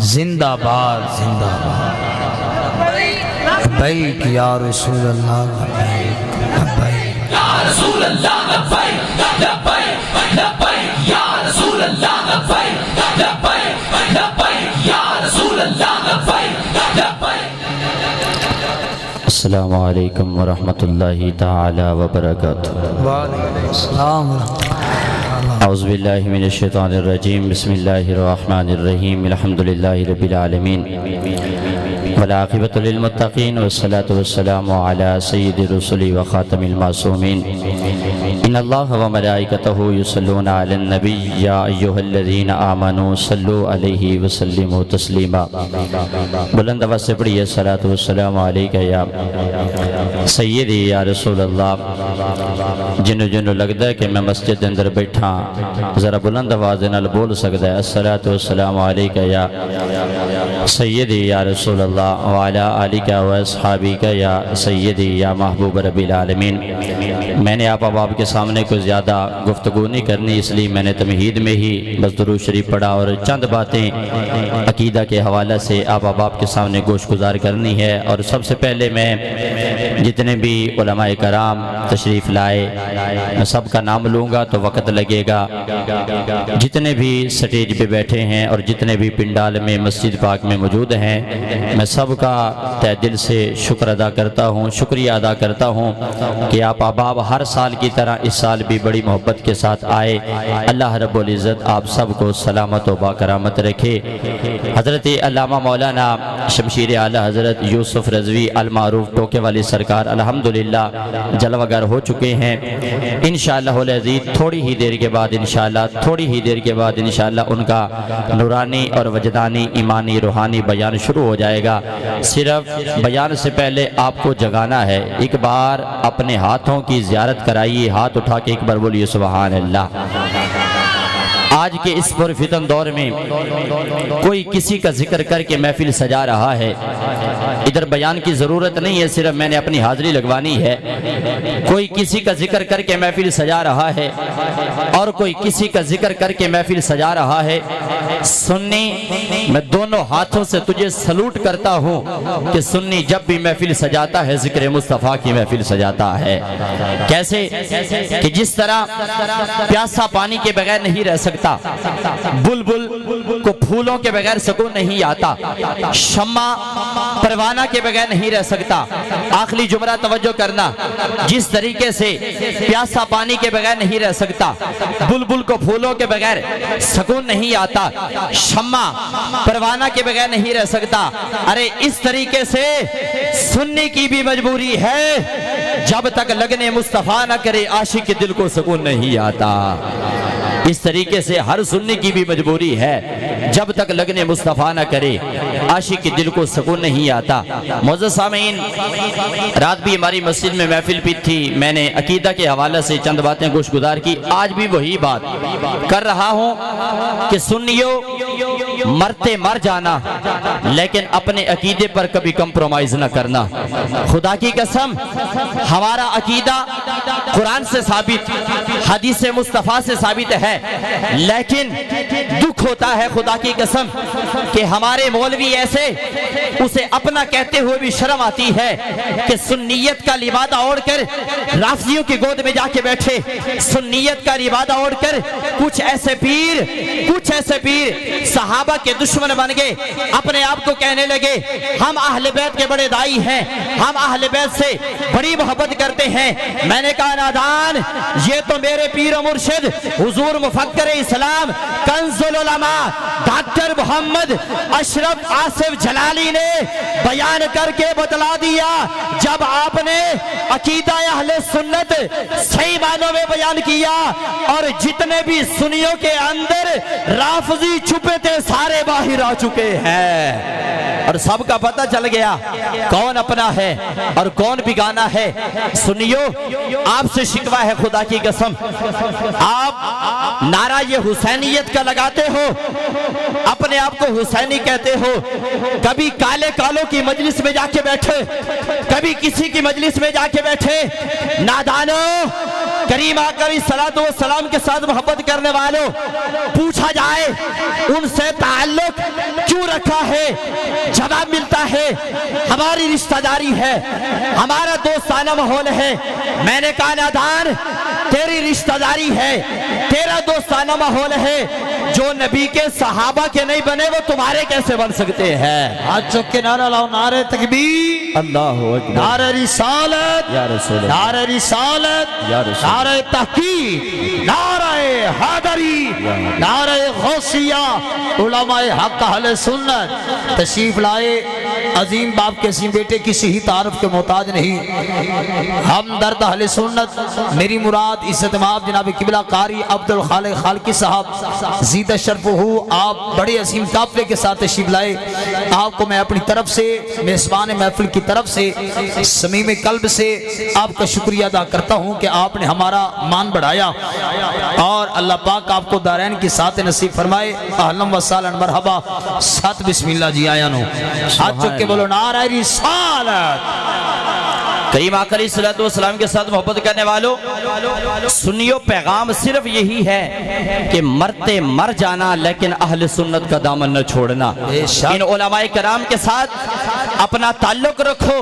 जिंदाबाद जिंदाबाद। लब्बैक या रसूल अल्लाह, लब्बैक लब्बैक या रसूल अल्लाह, लब्बैक लब्बैक लब्बैक या रसूल अल्लाह, लब्बैक लब्बैक लब्बैक या रसूल अल्लाह, लब्बैक लब्बैक। अस्सलामु अलैकुम वरहमतुल्लाहि तआला व बरकातुहू। वालेकुम अस्सलाम। औज़ु बिल्लाहि मिनश शैतानिर रजीम। बिस्मिल्लाहिर रहमानिर रहीम। अल्हम्दुलिल्लाहि रब्बिल आलमीन वल आक़िबतु लिल मुत्तक़ीन वस्सलातु वस्सलामु अला सय्यिदिर रुसुलि व ख़ातमिल मासूमीन। इन्नल्लाह व मलाइकतहु युसल्लूना अलन नबी या अय्युहल्लज़ीना आमनू सल्लु अलैहि व सल्लिमू तस्लीमा। बुलंद आवाज़ से पढ़िए सलातु वस्सलामु अलैका या सय्यदी या रसूल अल्लाह। जिन्हों जिन्हों लगता है कि मैं मस्जिद के अंदर बैठा जरा बुलंद आवाज़ नाल बोल सकता है अस्सलातु वस्सलामु अलैका या सय्यदी या रसूल अल्लाह व अला आलिका व अस्हाबिका या सय्यदी या महबूब रब्बिल आलमीन। मैंने आप अब आपके सामने कोई ज़्यादा गुफ्तगू नहीं करनी, इसलिए मैंने तमहीद में ही बस दुरूद शरीफ पढ़ा और चंद बातें अकीदा के हवाले से आप अब आपके सामने गोश गुजार करनी है। और सबसे पहले मैं जितने भी उलमाए कराम तशरीफ़ लाए मैं सबका नाम लूँगा तो वक़्त लगेगा। जितने भी स्टेज पे बैठे हैं और जितने भी पिंडाल में मस्जिद पाक में मौजूद हैं मैं सबका तहे दिल से शुक्र अदा करता हूँ, शुक्रिया अदा करता हूँ कि आप अहबाब हर साल की तरह इस साल भी बड़ी मोहब्बत के साथ आए। अल्लाह रब्बुल इज़्ज़त आप सबको सलामत व बाकरामत रखे। हज़रत अल्लामा मौलाना शमशीर आला हज़रत यूसुफ रज़वी अल मारूफ टोके वाली सरकार अल्हम्दुलिल्लाह जलवागर हो चुके हैं। इंशाअल्लाहुल अज़ीज़ थोड़ी ही देर के बाद इंशाअल्लाह उनका नूरानी और वजदानी ईमानी रूहानी बयान शुरू हो जाएगा। सिर्फ बयान से पहले आपको जगाना है, एक बार अपने हाथों की ज़ियारत कराइए। हाथ उठा के एक बार बोलिए सुभान अल्लाह। आज के इस पुरफितन दौर में कोई किसी का जिक्र करके महफिल सजा रहा है, इधर बयान की ज़रूरत नहीं है, सिर्फ मैंने अपनी हाज़िरी लगवानी है। कोई किसी का जिक्र करके महफिल सजा रहा है और कोई किसी का जिक्र करके महफिल सजा रहा है। सुन्नी मैं दोनों हाथों से तुझे सलूट करता हूँ कि सुन्नी जब भी महफिल सजाता है जिक्र मुस्तफ़ा की महफिल सजाता है। कैसे कि जिस तरह प्यासा पानी के बगैर नहीं रह सकता, बुलबुल को फूलों के बगैर सुकून नहीं आता, शम्मा परवाना के बगैर नहीं रह सकता। आखिरी जुमरा तवज्जो करना, जिस तरीके से प्यासा पानी के बगैर नहीं रह सकता, बुलबुल को फूलों के बगैर सुकून नहीं आता, शम्मा परवाना के बगैर नहीं रह सकता, अरे इस तरीके से सुन्नी की भी मजबूरी है, जब तक लगने मुस्तफा न करे आशिक के दिल को सुकून नहीं आता। इस तरीके से हर सुन्नी की भी मजबूरी है, जब तक लगने मुस्तफ़ा न करे आशिक के दिल को सुकून नहीं आता। मोअज़्ज़ज़ सामीन, रात भी हमारी मस्जिद में महफिल भी थी, मैंने अकीदा के हवाले से चंद बातें गोश गुजार की। आज भी वही बात कर रहा हूँ कि सुन्नियों मरते मर जाना, लेकिन अपने अकीदे पर कभी कंप्रोमाइज न करना। खुदा की कसम हमारा अकीदा कुरान से साबित, हदीस मुस्तफ़ा से साबित है, लेकिन दुख होता है खुदा की कसम कि हमारे मौलवी ऐसे उसे अपना कहते हुए भी शर्म आती है कि सुन्नियत का लिबादा ओढ़कर राफजियों की गोद में जाके बैठे, सुन्नियत का लिबादा ओढ़कर कुछ ऐसे पीर सहाबा के दुश्मन बन गए, अपने आप को कहने लगे हम अहले बैत के बड़े दाई हैं, हम अहले बैत से बड़ी मोहब्बत करते हैं। मैंने कहा नादान, ये तो मेरे पीर मुर्शिद हुजूर मुफक्कर इस्लाम कंजुल उलमा डॉक्टर मोहम्मद अशरफ आसिफ जलाली ने बयान करके बतला दिया। जब आपने अकीदा अहले सुन्नत सही मानों में बयान किया और जितने भी सुन्नियों के अंदर राफजी छुपे थे सारे बाहर आ चुके हैं और सबका पता चल गया कौन अपना है और कौन बिगाना है। सुनियो, आपसे शिकवा है खुदा की कसम, आप नारा ये हुसैन हुसैनियत का लगाते हो, अपने आप को हुसैनी कहते हो, कभी काले कालों की मजलिस में जाके बैठे, कभी किसी की मजलिस में जाके बैठे। नादानो, करीम आकर सलातो व सलाम के साथ मोहब्बत करने वालों, पूछा जाए उनसे ताल्लुक क्यों रखा है? जवाब मिलता है हमारी रिश्तेदारी है, हमारा दोस्ताना माहौल है। मैंने कहा नादान, तेरी रिश्तेदारी है, तेरा दोस्ताना माहौल है, जो नबी के सहाबा के नहीं बने वो तुम्हारे कैसे बन सकते हैं? हाथ चौक के नारा लाओ, नारे तकबीर, अल्लाहु अकबर, नारे रिसालत, या रसूल अल्लाह, नारे रिसालत, या रसूल, नारे तहकीक, नारे हैदरी, नारे गौसिया, उलमाए हक अहले सुन्नत तशरीफ लाए। अजीम बाप के अजीम बेटे किसी ही तारफ के मोहताज नहीं, हम दर्द अहले सुन्नत। मेरी मुराद इज्जत माब जनाब किबला कारी अब्दुल खालिक खालकी साहब जीदा शर्फ हूँ, आप बड़े अजीम काफले के साथ तशरीफ लाए। आपको मैं अपनी तरफ से, मेज़बान महफिल की तरफ से, समीम कल्ब से आपका शुक्रिया अदा करता हूँ कि आपने हमारा मान बढ़ाया और अल्लाह पाक आपको दारैन की साथ नसीब फरमाए। अहलन व सहलन मरहबा। साथ बिस्मिल्लाह जी आया नो, हाथ चुक के बोलो नारा रिसालत। करीम आकर सलाम के साथ मोहब्बत करने वालों, सुनियो, पैगाम सिर्फ यही है कि मरते मर जाना, लेकिन अहले सुन्नत का दामन न छोड़ना। इन उलमाए कराम के साथ अपना ताल्लुक रखो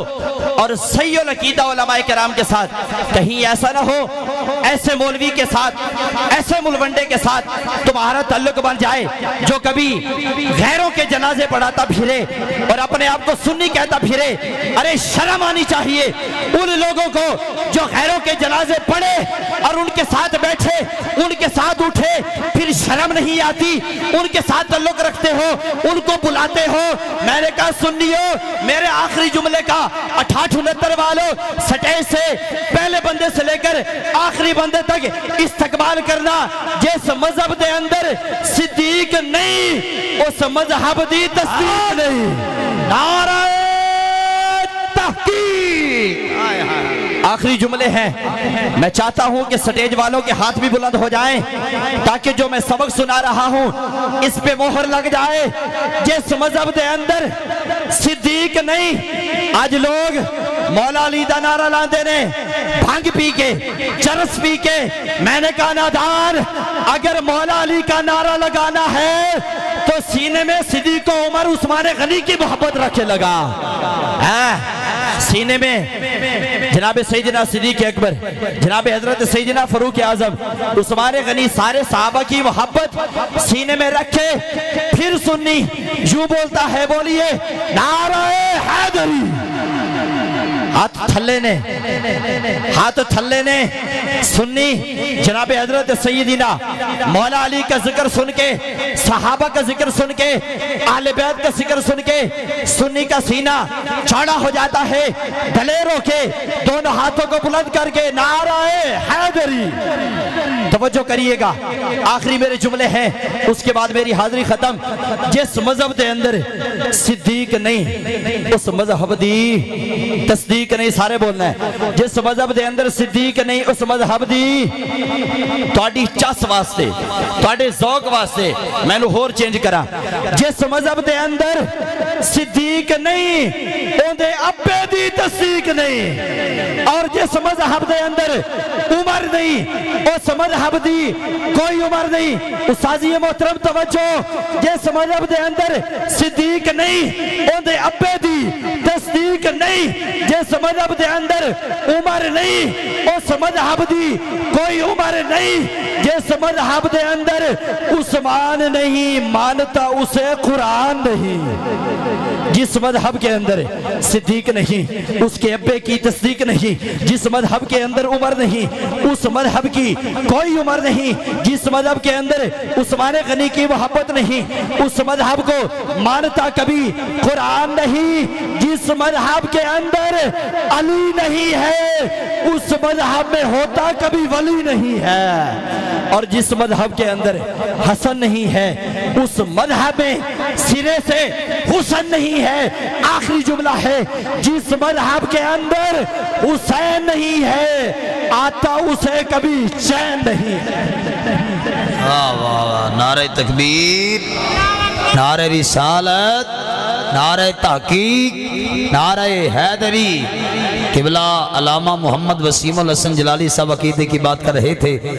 और सही अकीदा उलमाए कराम के साथ। कहीं ऐसा ना हो ऐसे मौलवी के साथ, ऐसे मुलवंडे के साथ तुम्हारा ताल्लुक बन जाए जो कभी गैरों के जनाजे पढ़ाता फिरे और अपने आप को सुन्नी कहता फिरे। अरे शर्म आनी चाहिए उन लोगों को जो गैरों के जनाजे पढ़े और उनके साथ बैठे, उनके साथ उठे, फिर शर्म नहीं आती? उनके साथ ताल्लुक रखते हो, उनको बुलाते हो। मैंने कहा सुन्नियो, मेरे आखिरी जुमले का 68 वालों, स्टेज से पहले बंदे से लेकर आखिरी बंदे तक इस्तकबाल करना। जिस मजहब के अंदर सिद्दीक नहीं, उस मजहब दी तस्दीक नहीं। नारा आखिरी जुमले हैं। मैं चाहता हूं कि स्टेज वालों के हाथ भी बुलंद हो जाएं ताकि जो मैं सबक सुना रहा हूं इस पे मोहर लग जाए। जिस मजहब के अंदर सिद्दीक नहीं, आज लोग मौला अली दा नारा लाते ने भांग पी के, चरस पी के। मैंने कहा नादान, अगर मौला अली का नारा लगाना है तो सीने में सिद्दीक उमर उस्मान गनी की मोहब्बत रखे लगा। सीने में जनाब सैयदना सिद्दीक अकबर, जनाब हजरत सैयदना फारूक आजम, उस्मान गनी, सारे सहाबा की मोहब्बत सीने में रखे। फिर सुन्नी यूं बोलता है, बोलिए नारे हैदरी। हाथ थल्ले ने, हाथ थल्ले ने। सुन्नी जनाब हजरत सैयदना मौला अली का जिक्र सुन के, सहाबा का जिक्र सुन के, आले बैत का जिक्र सुन के सुन्नी का सीना चौड़ा हो जाता है। दलेर होके दोनों हाथों को बुलंद करके नाराए हैदरी। तवज्जो करिएगा, आखिरी मेरे जुमले हैं, उसके बाद मेरी हाजिरी खत्म। जिस मजहब के अंदर सिद्दीक नहीं, उस मजहब दी तस्दीक नहीं। सारे बोलना है, जिस मजहब के अंदर सिद्दीक नहीं, उस मजहब दी तुहाडी चस वास्ते, तुहाडे ज़ौक वास्ते मैनू होर चेंज करा। जिस मजहब के अंदर सिद्दीक नहीं, उहदे अब्बे दी तस्दीक नहीं। और जिस मजहब के अंदर उमर नहीं, उस मजहब दी कोई उमर नहीं। उस्ताज़ी मोहतरम तवज्जो, जिस मजहब के अंदर सिद्दीक नहीं, उहदे अब्बे दी तस्दीक नहीं। जिस मजहब के अंदर उमर नहीं, उस मजहब दी कोई उमर नहीं। जिस मजहब के अंदर उस्मान नहीं, मानता उसे कुरान नहीं। जिस मजहब के अंदर सिद्दीक नहीं, उसके अब्बे की तस्दीक नहीं। जिस मजहब के अंदर उमर नहीं, उस मजहब की कोई उमर नहीं। जिस मजहब के अंदर उस्मान गनी की मोहब्बत नहीं, उस मजहब को मानता कभी कुरान नहीं। जिस मजहब के अंदर अली नहीं है, उस मजहब में होता कभी वली नहीं है। और जिस मजहब के अंदर हसन नहीं है, उस मजहब में सिरे से हुसैन नहीं है। आखिरी जुमला है, जिस मजहब के अंदर हुसैन नहीं है, आता उसे कभी चैन नहीं है। वाह वाह वाह, नारे तकबीर, नारे रिसालत, नारे तहकीक, नारे हैदरी। किबला अलामा मोहम्मद वसीमुल हसन जलाली साहब अकीदे की बात कर रहे थे।